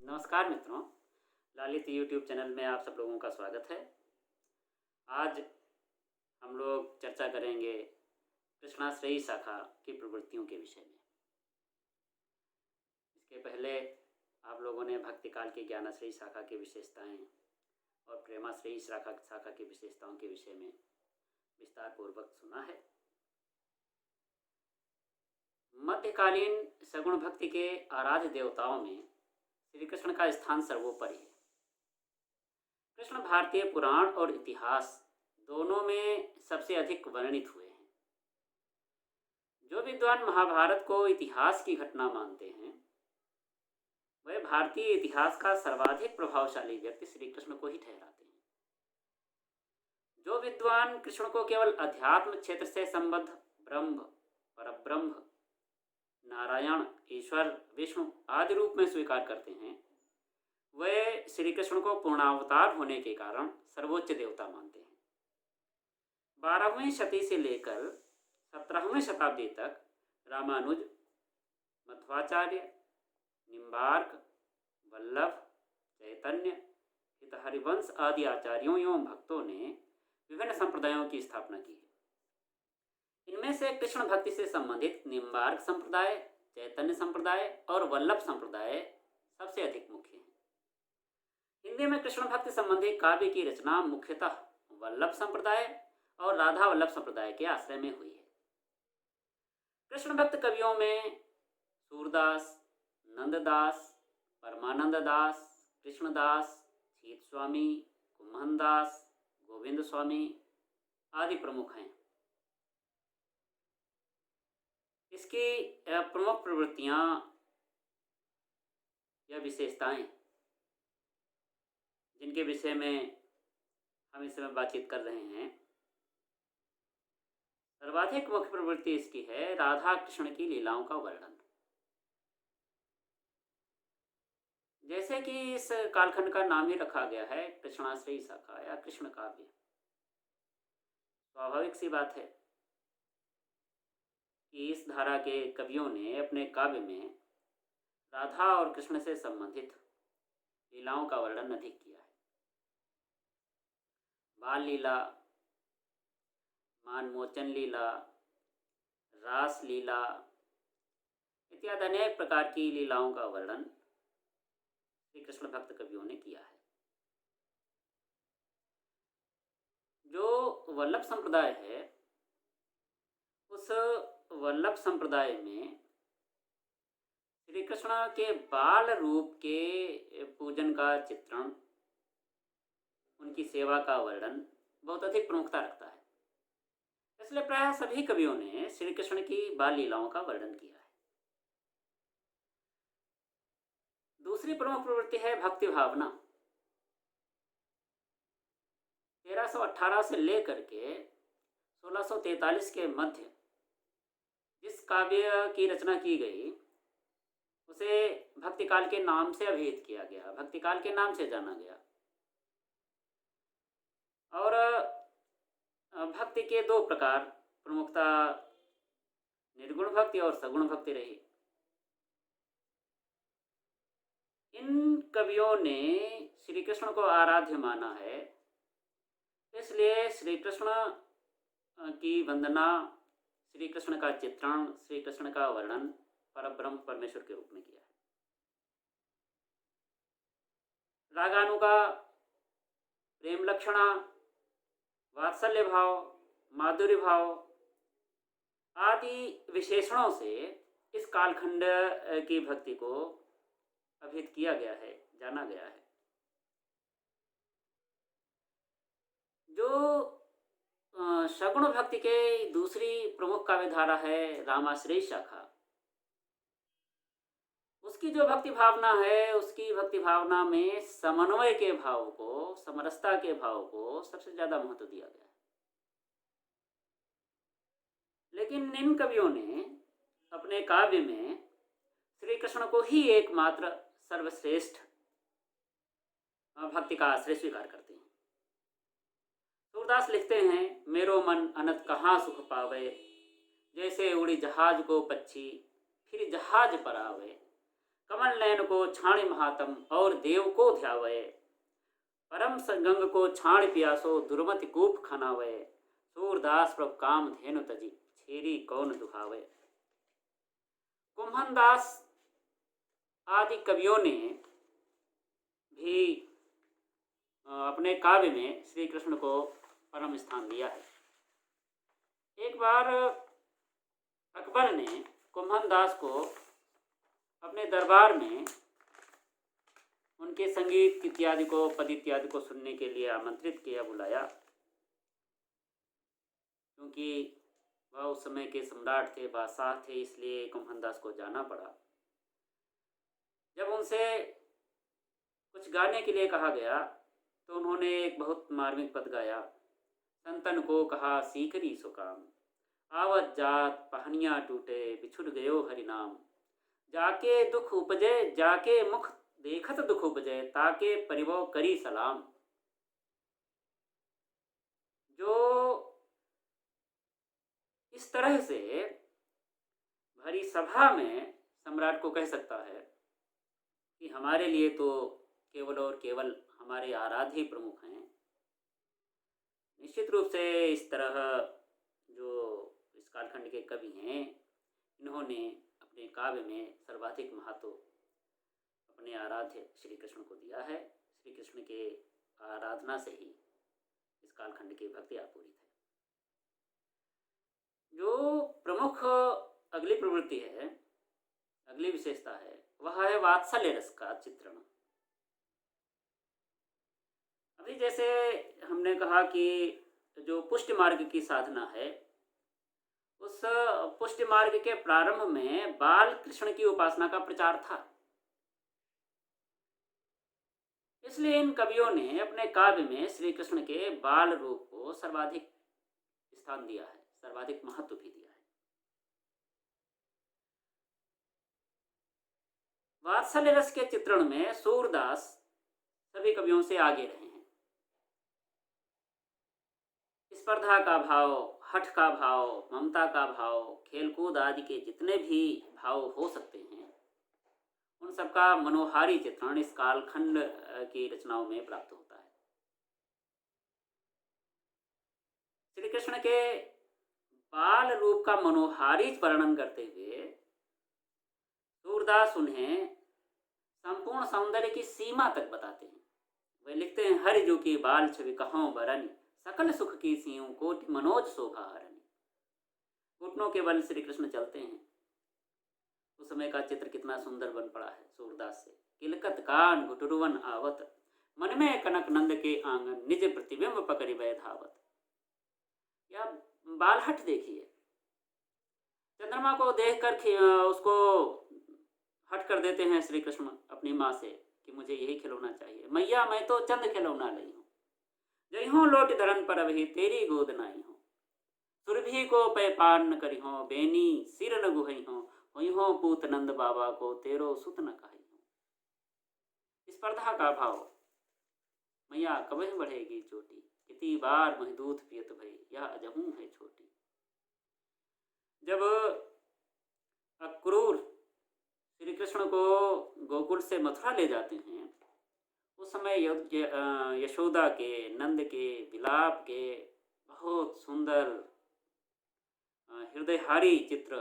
नमस्कार मित्रों, Lalit YouTube channel में आप सब लोगों का स्वागत है। आज हम लोग चर्चा करेंगे कृष्णाश्रयी शाखा की प्रवृत्तियों के विषय में। इसके पहले आप लोगों ने भक्तिकाल की ज्ञानाश्रयी शाखा की विशेषताएं और प्रेमाश्रयी शाखा की विशेषताओं के विषय में विस्तार पूर्वक सुना है। मध्यकालीन सगुण भक्ति के आराध्य देवताओं में श्री कृष्ण का स्थान सर्वोपरि है। कृष्ण भारतीय पुराण और इतिहास दोनों में सबसे अधिक वर्णित हुए हैं। जो विद्वान महाभारत को इतिहास की घटना मानते हैं, वह भारतीय इतिहास का सर्वाधिक प्रभावशाली व्यक्ति श्री कृष्ण को ही ठहराते हैं। जो विद्वान कृष्ण को केवल अध्यात्म क्षेत्र से संबद्ध ब्रह्म, परब्रह्म, नारायण, ईश्वर, विष्णु आदि रूप में स्वीकार करते हैं, वे श्री कृष्ण को पूर्णावतार होने के कारण सर्वोच्च देवता मानते हैं। 12वीं शती से लेकर 17वीं शताब्दी तक रामानुज, मध्वाचार्य, निम्बार्क, वल्लभ, चैतन्य, हितहरिवंश आदि आचार्यों एवं भक्तों ने विभिन्न संप्रदायों की स्थापना की है। इनमें से कृष्ण भक्ति से संबंधित निम्बार्क संप्रदाय, चैतन्य संप्रदाय और वल्लभ संप्रदाय सबसे अधिक मुख्य हैं। हिंदी में कृष्ण भक्ति संबंधी काव्य की रचना मुख्यतः वल्लभ संप्रदाय और राधा वल्लभ संप्रदाय के आश्रय में हुई है। कृष्ण भक्त कवियों में सूरदास, नंददास, परमानंद दास, कृष्णदास, छीत स्वामी, कुम्हन दास, गोविंद स्वामी आदि प्रमुख हैं। इसकी प्रमुख प्रवृत्तियां या विशेषताएं जिनके विषय में हम इस समय बातचीत कर रहे हैं, सर्वाधिक मुख्य प्रवृत्ति इसकी है राधा कृष्ण की लीलाओं का वर्णन। जैसे कि इस कालखंड का नाम ही रखा गया है कृष्णाश्रयी शाखा या कृष्ण काव्य, स्वाभाविक सी बात है कि इस धारा के कवियों ने अपने काव्य में राधा और कृष्ण से संबंधित लीलाओं का वर्णन अधिक किया है। बाल लीला, मानमोचन लीला, रास लीला इत्यादि अनेक प्रकार की लीलाओं का वर्णन श्री कृष्ण भक्त कवियों ने किया है। जो वल्लभ संप्रदाय है, उस वल्लभ संप्रदाय में श्री कृष्ण के बाल रूप के पूजन का चित्रण, उनकी सेवा का वर्णन बहुत अधिक प्रमुखता रखता है। इसलिए प्रायः सभी कवियों ने श्री कृष्ण की बाल लीलाओं का वर्णन किया है। दूसरी प्रमुख प्रवृत्ति है भक्ति भावना। 1318 से लेकर के 1643 के मध्य जिस काव्य की रचना की गई उसे भक्तिकाल के नाम से अभिहित किया गया, भक्तिकाल के नाम से जाना गया। और भक्ति के दो प्रकार प्रमुखता निर्गुण भक्ति और सगुण भक्ति रही। इन कवियों ने श्री कृष्ण को आराध्य माना है, इसलिए श्री कृष्ण की वंदना, श्री कृष्ण का चित्रण, श्री कृष्ण का वर्णन परब्रह्म परमेश्वर के रूप में किया है। रागानुगा, प्रेम लक्षणा, वात्सल्य भाव, माधुर्य भाव आदि विशेषणों से इस कालखंड की भक्ति को अभिहित किया गया है, जाना गया है। जो सगुण भक्ति के दूसरी प्रमुख काव्य धारा है रामाश्रयी शाखा, उसकी जो भक्ति भावना है, उसकी भक्ति भावना में समन्वय के भाव को, समरसता के भाव को सबसे ज्यादा महत्व दिया गया है। लेकिन इन कवियों ने अपने काव्य में श्री कृष्ण को ही एकमात्र सर्वश्रेष्ठ भक्ति का आश्रय स्वीकार करते हैं। सूरदास लिखते हैं, मेरो मन अनंत कहाँ सुख पावे, जैसे उड़ी जहाज को पक्षी फिर जहाज पर आवे, कमल नयन को छाण महातम और देव को ध्यावय। परम गंग को छाण पियासो दुर्मति कूप खनावय। सूरदास प्रभ काम धेनु तजी छेरी कौन दुहावय। कुम्भन दास आदि कवियों ने भी अपने काव्य में श्री कृष्ण को परम स्थान दिया है। एक बार अकबर ने कुम्भन दास को अपने दरबार में उनके संगीत इत्यादि को, पद इत्यादि को सुनने के लिए आमंत्रित किया, बुलाया, क्योंकि वह उस समय के सम्राट थे, बादशाह थे, इसलिए कुम्भन दास को जाना पड़ा। जब उनसे कुछ गाने के लिए कहा गया तो उन्होंने एक बहुत मार्मिक पद गाया। संतन को कहा सीकरी सुकाम, आवत जात पहनिया टूटे, बिछुड़ गयो हरिनाम। जाके दुख उपजे, जाके मुख देखत दुख उपजे, ताके परिभव करी सलाम। जो इस तरह से भरी सभा में सम्राट को कह सकता है कि हमारे लिए तो केवल और केवल हमारे आराध्य प्रमुख हैं, निश्चित रूप से इस तरह जो इस कालखंड के कवि हैं, इन्होंने अपने काव्य में सर्वाधिक महत्व अपने आराध्य श्री कृष्ण को दिया है। श्री कृष्ण के आराधना से ही इस कालखंड की भक्ति आपूरित है। जो प्रमुख अगली प्रवृत्ति है, अगली विशेषता है, वह है वात्सल्य रस का चित्रण। अभी जैसे हमने कहा कि जो पुष्टि मार्ग की साधना है, उस पुष्टि मार्ग के प्रारंभ में बाल कृष्ण की उपासना का प्रचार था। इसलिए इन कवियों ने अपने काव्य में श्री कृष्ण के बाल रूप को सर्वाधिक स्थान दिया है, सर्वाधिक महत्व भी दिया है। वात्सल्य रस के चित्रण में सूरदास सभी कवियों से आगे रहे हैं। स्पर्धा का भाव, हठ का भाव, ममता का भाव, खेलकूद आदि के जितने भी भाव हो सकते हैं, उन सबका मनोहारी चित्रण इस कालखंड की रचनाओं में प्राप्त होता है। श्री कृष्ण के बाल रूप का मनोहारी वर्णन करते हुए सूरदास उन्हें संपूर्ण सौंदर्य की सीमा तक बताते हैं। वे लिखते हैं, हरि जो की बाल छवि कहों बरन, सकल सुख की सीयूं कोटि मनोज शोभा हरन। घुटनों के बल श्री कृष्ण चलते हैं। उस समय का चित्र कितना सुंदर बन पड़ा है सूरदास से। किलकत कान घुटुरुवन आवत, मन में कनक नंद के आंगन, निज प्रतिबिंब पकड़ी वै धावत। या बालहट देखिए, चंद्रमा को देखकर उसको हट कर देते हैं श्री कृष्ण अपनी माँ से कि मुझे यही खिलौना चाहिए। मैया मैं तो चंद खिलौना ली हूँ, जई हो लोट धरन पर अभी तेरी गोद नाई हो। सुरभि को पै पान न करी हो, बेनी सिर न गुहई हो, हुई हो पूत नंद बाबा को तेरो सुत न कही हो। स्पर्धा का भाव, मैया कबह बढ़ेगी चोटी, कितनी बार मह दूध पियत भई, यह अजहू है छोटी। जब अक्रूर श्री कृष्ण को गोकुल से मथुरा ले जाते हैं, उस समय यशोदा के, नंद के विलाप के बहुत सुंदर हृदयहारी चित्र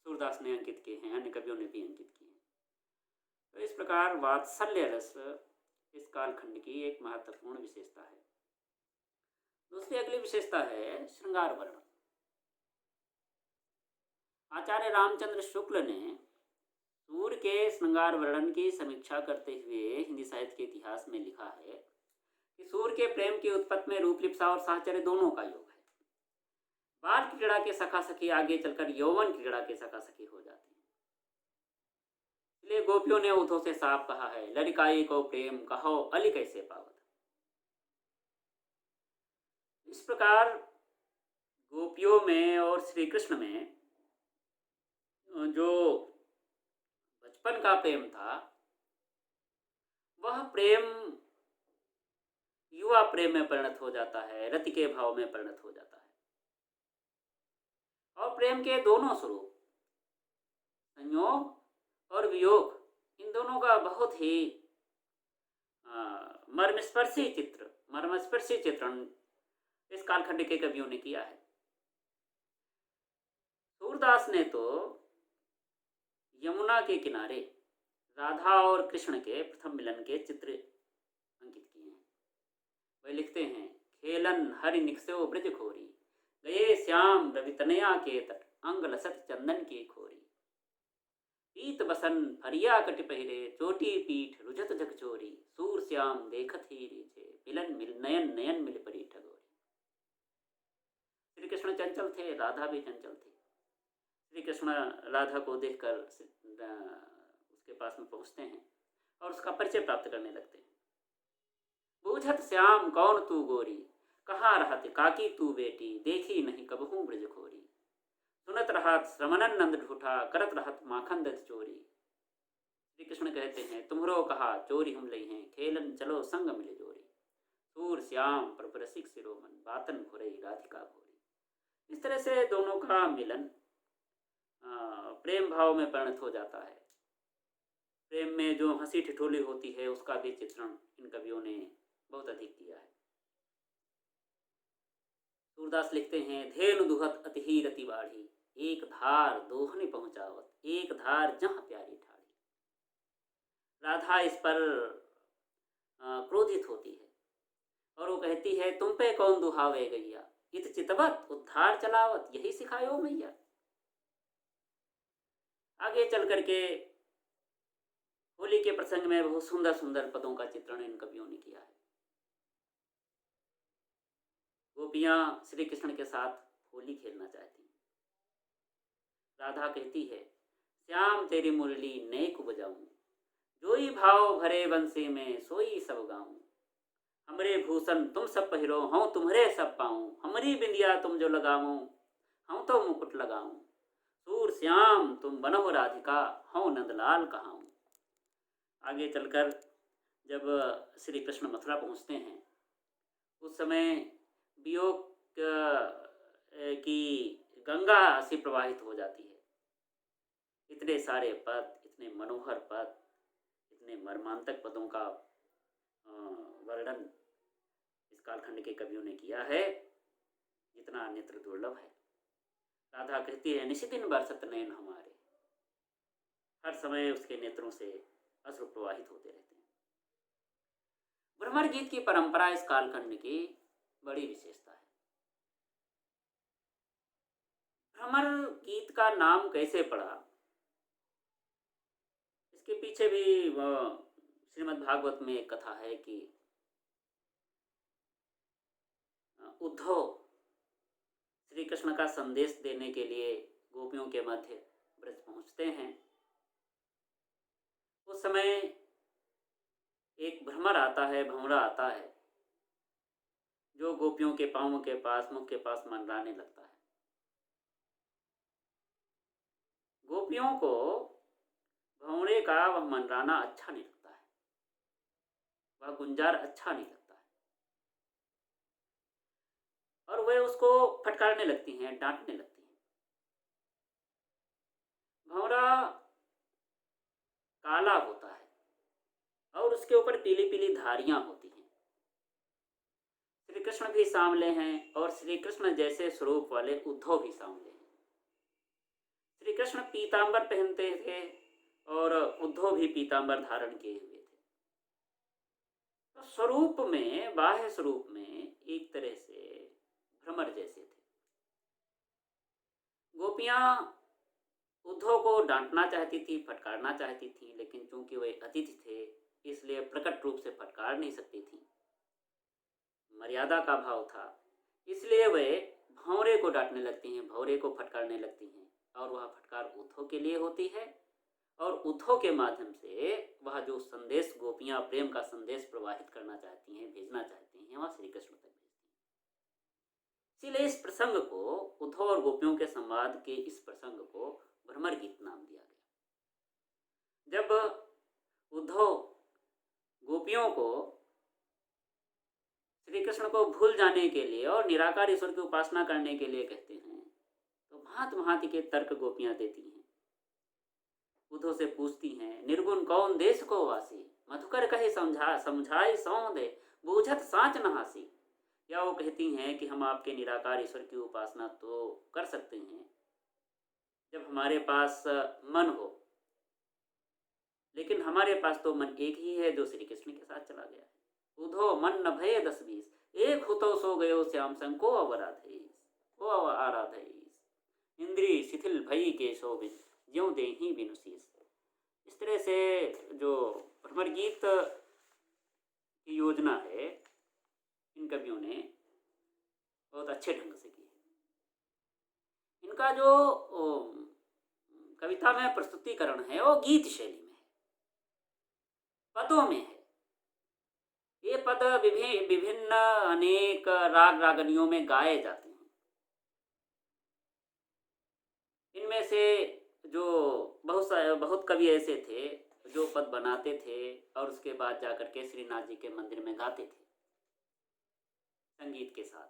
सूरदास ने अंकित किए हैं, अन्य कवियों ने भी अंकित किए हैं। तो इस प्रकार वात्सल्य रस इस कालखंड की एक महत्वपूर्ण विशेषता है। दूसरी अगली विशेषता है श्रृंगार वर्णन। आचार्य रामचंद्र शुक्ल ने सूर्य के श्रृंगार वर्णन की समीक्षा करते हुए हिंदी साहित्य के इतिहास में लिखा है कि सूर्य के प्रेम की उत्पत्ति में रूपलिप्सा और साहचर्य दोनों का योग है। बाल की क्रीड़ा के सखा सखी आगे चलकर यौवन की क्रीड़ा के सखा सखी हो जाते हैं। इसलिए गोपियों ने उठों से साफ कहा है, लड़काई को प्रेम कहो अली कैसे पावत। इस प्रकार गोपियों में और श्री कृष्ण में जो बचपन का प्रेम था, वह प्रेम युवा प्रेम में परिणत हो जाता है, रति के भाव में परिणत हो जाता है। और प्रेम के दोनों स्वरूप, संयोग और वियोग, दोनों का बहुत ही मर्मस्पर्शी चित्रण इस कालखंड के कवियों ने किया है। सूरदास ने तो यमुना के किनारे राधा और कृष्ण के प्रथम मिलन के चित्र अंकित किए हैं। वे लिखते हैं, खेलन हरि निकस्यो ब्रज खोरी, गए श्याम रवि तनया के तट, अंग लसत चंदन की खोरी, पीत बसन फरिया कटि पहिरे, चोटी पीठ रुझत झकझोरी, सूर श्याम देखत ही रीछे, मिलन मिल नयन नयन मिल परी ठगोरी। श्री कृष्ण चंचल थे, राधा भी चंचल थी। श्री कृष्ण राधा को देखकर उसके पास में पहुंचते हैं और उसका परिचय प्राप्त करने लगते हैं। बूझत श्याम कौन तू गोरी, कहाँ रहत काकी तू बेटी, देखी नहीं कबहू ब्रज खोरी, सुनत रहत श्रवणन नंद ढूठा, करत रहत माखन दत चोरी। श्री कृष्ण कहते हैं, तुम्हरो कहा चोरी हम लई हैं, खेलन चलो संग मिले जोरी, सूर श्याम प्रभु रसिक शिरोमन, बातन घुरई राधिका घोरी। इस तरह से दोनों का मिलन प्रेम भाव में परिणत हो जाता है। प्रेम में जो हंसी ठिठोली होती है उसका भी चित्रण इन कवियों ने बहुत अधिक किया है। सूरदास लिखते हैं, धेनु दुहत अति ही रति बाढ़ी, एक धार दोहने पहुंचावत, एक धार जहां प्यारी ठाड़ी। राधा इस पर क्रोधित होती है और वो कहती है, तुम पे कौन दुहावे गैया, इत चितवत उद्धार चलावत, यही सिखायो मैया। आगे चल करके होली के प्रसंग में बहुत सुंदर सुंदर पदों का चित्रण इन कवियों ने किया है। गोपियां श्री कृष्ण के साथ होली खेलना चाहती हैं। राधा कहती है, श्याम तेरी मुरली नेक बजाऊं, जोई भाव भरे बंसी में सोई सब गाऊं, हमरे भूषण तुम सब पहिरो, हूँ तुम्हारे सब पाऊं, हमारी बिंदिया तुम जो लगाऊं, हूँ तो मुकुट लगाऊं, सूर श्याम तुम बनो राधिका, हूँ नंदलाल कहाऊं। आगे चलकर जब श्री कृष्ण मथुरा पहुँचते हैं उस समय वियोग की गंगा सी प्रवाहित हो जाती है। इतने सारे पद, इतने मनोहर पद, इतने मर्मांतक पदों का वर्णन इस कालखंड के कवियों ने किया है जितना नेत्र दुर्लभ है। राधा कहती है, निशिदिन बरसत नयन हमारे, हर समय उसके नेत्रों से अश्रु प्रवाहित होते रहते हैं। भ्रमर गीत की परंपरा इस कालखंड की बड़ी विशेषता है। भ्रमर गीत का नाम कैसे पड़ा, इसके पीछे भी श्रीमद् भागवत में एक कथा है कि उद्धव श्री कृष्ण का संदेश देने के लिए गोपियों के मध्य ब्रज पहुंचते हैं। उस समय एक भ्रमर आता है, भंवरा आता है, जो गोपियों के पांवों के पास, मुख के पास मंडराने लगता है। गोपियों को भंवरे का वह मंडराना अच्छा नहीं लगता है, वह गुंजार अच्छा नहीं लगता है, और वे उसको फटकारने लगती हैं, डांटने लगती हैं। भंवरा काला होता है और उसके ऊपर पीली पीली धारियां होती हैं। श्री कृष्ण भी सांवले हैं और श्री कृष्ण जैसे स्वरूप वाले उद्धव भी सांवले हैं। श्री कृष्ण पीतांबर पहनते थे और उद्धव भी पीतांबर धारण किए हुए थे। तो स्वरूप में, बाह्य स्वरूप में एक तरह से भ्रमर जैसे थे। गोपियां उद्धव को डांटना चाहती थी, फटकारना चाहती थी, लेकिन चूंकि वे अतिथि थे इसलिए प्रकट रूप से फटकार नहीं सकती थी। मर्यादा का भाव था, इसलिए वे भंवरे को डांटने लगती हैं, भंवरे को फटकारने लगती हैं, और वह फटकार उद्धव के लिए होती है और उद्धव के माध्यम से वह जो संदेश गोपियां प्रेम का संदेश प्रवाहित करना चाहती हैं, भेजना चाहती हैं, वह श्री कृष्ण तक भेजती हैं। इसीलिए इस प्रसंग को, उद्धव और गोपियों के संवाद के इस प्रसंग को भ्रमर गीत नाम दिया गया। जब उद्धव गोपियों को श्री कृष्ण को भूल जाने के लिए और निराकार ईश्वर की उपासना करने के लिए कहते हैं तो भांति भांति के तर्क गोपियां देती हैं। उधो से पूछती हैं, निर्गुण कौन देश को वासी, मधुकर कहे समझाई सौं दे, बूझत साँच न हासी। या वो कहती हैं कि हम आपके निराकार ईश्वर की उपासना तो कर सकते हैं जब हमारे पास मन हो, लेकिन हमारे पास तो मन एक ही है जो श्री कृष्ण के साथ चला गया है। उधो मन न भये 10-20, एक हुतो सो गयो श्याम संग को आराधईस, इंद्री शिथिल भई के शोभित, ज्यों देहि बिनु शीस। इस तरह से जो भ्रमर गीत की योजना है इन कवियों ने बहुत अच्छे ढंग से की है। इनका जो कविता में प्रस्तुतिकरण है वो गीत शैली में है, पदों में है। ये पद विभिन्न अनेक राग रागनियों में गाए जाते हैं। इनमें से जो बहुत कवि ऐसे थे जो पद बनाते थे और उसके बाद जाकर के श्रीनाथ जी के मंदिर में गाते थे संगीत के साथ।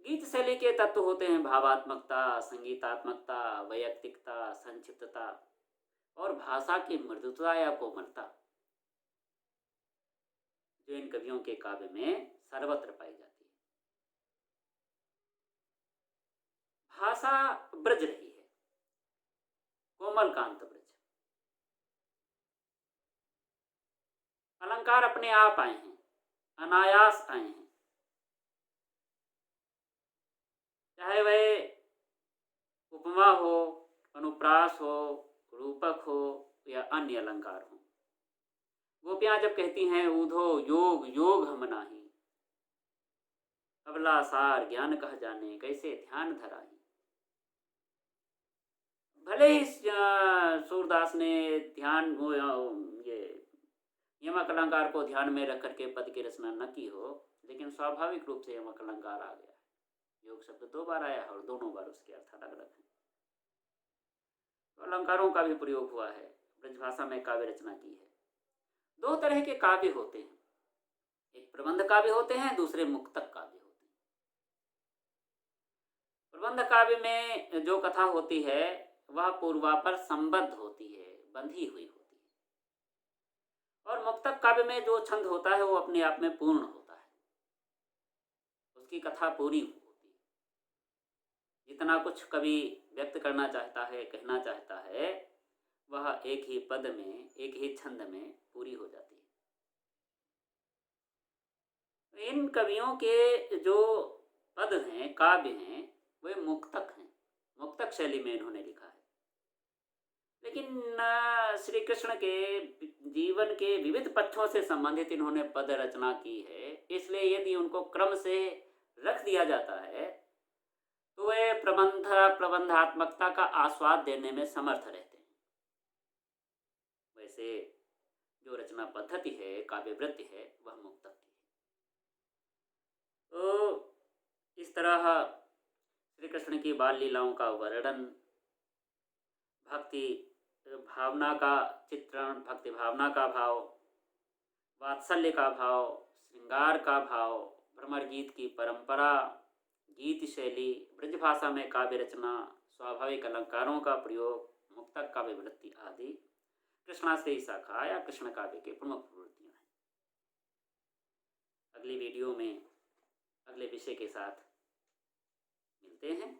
गीत शैली के तत्व होते हैं भावात्मकता, संगीतात्मकता, वैयक्तिकता, संक्षिप्तता और भाषा की मृदुता या कोमलता, जो इन कवियों के काव्य में सर्वत्र पाई जाती है। भाषा ब्रज रही है, कोमल कांत ब्रज। अलंकार अपने आप आए हैं, अनायास आए हैं, चाहे वह उपमा हो, अनुप्रास हो, रूपक हो या अन्य अलंकार हो। गोपियां जब कहती हैं ऊधो योग योग हम नाही, अबला सार ज्ञान कह जाने, कैसे ध्यान धराही। भले ही सूरदास ने ध्यान ये यमक अलंकार को ध्यान में रख करके पद की रचना न की हो, लेकिन स्वाभाविक रूप से यमक अलंकार आ गया है। योग शब्द 2 बार आया है और दोनों बार उसके अर्थ अलग अलग हैं। तो अलंकारों का भी प्रयोग हुआ है, ब्रजभाषा में काव्य रचना की है। 2 तरह के काव्य होते हैं, एक प्रबंध काव्य होते हैं, दूसरे मुक्तक काव्य होते हैं। प्रबंध काव्य में जो कथा होती है वह पूर्वापर संबद्ध होती है, बंधी हुई होती है, और मुक्तक काव्य में जो छंद होता है वो अपने आप में पूर्ण होता है, उसकी कथा पूरी होती है। जितना कुछ कवि व्यक्त करना चाहता है, कहना चाहता है, वह एक ही पद में, एक ही छंद में पूरी हो जाती है। इन कवियों के जो पद हैं, काव्य हैं, वे मुक्तक हैं, मुक्तक शैली में इन्होंने लिखा है। लेकिन श्री कृष्ण के जीवन के विविध पक्षों से संबंधित इन्होंने पद रचना की है, इसलिए यदि उनको क्रम से रख दिया जाता है तो वे प्रबंधात्मकता का आस्वाद देने में समर्थ रहते हैं। वैसे जो रचना पद्धति है, काव्य वृत्ति है, वह मुक्तक की है। तो इस तरह श्री कृष्ण की बाल लीलाओं का वर्णन, भक्ति भावना का चित्रण, भक्ति भावना का भाव, वात्सल्य का भाव, श्रृंगार का भाव, भ्रमर गीत की परंपरा, गीत शैली, ब्रजभाषा में काव्य रचना, स्वाभाविक अलंकारों का प्रयोग, मुक्तक काव्य वृत्ति आदि कृष्णाश्रयी शाखा या कृष्ण काव्य के प्रमुख प्रवृत्तियां हैं। अगली वीडियो में अगले विषय के साथ मिलते हैं।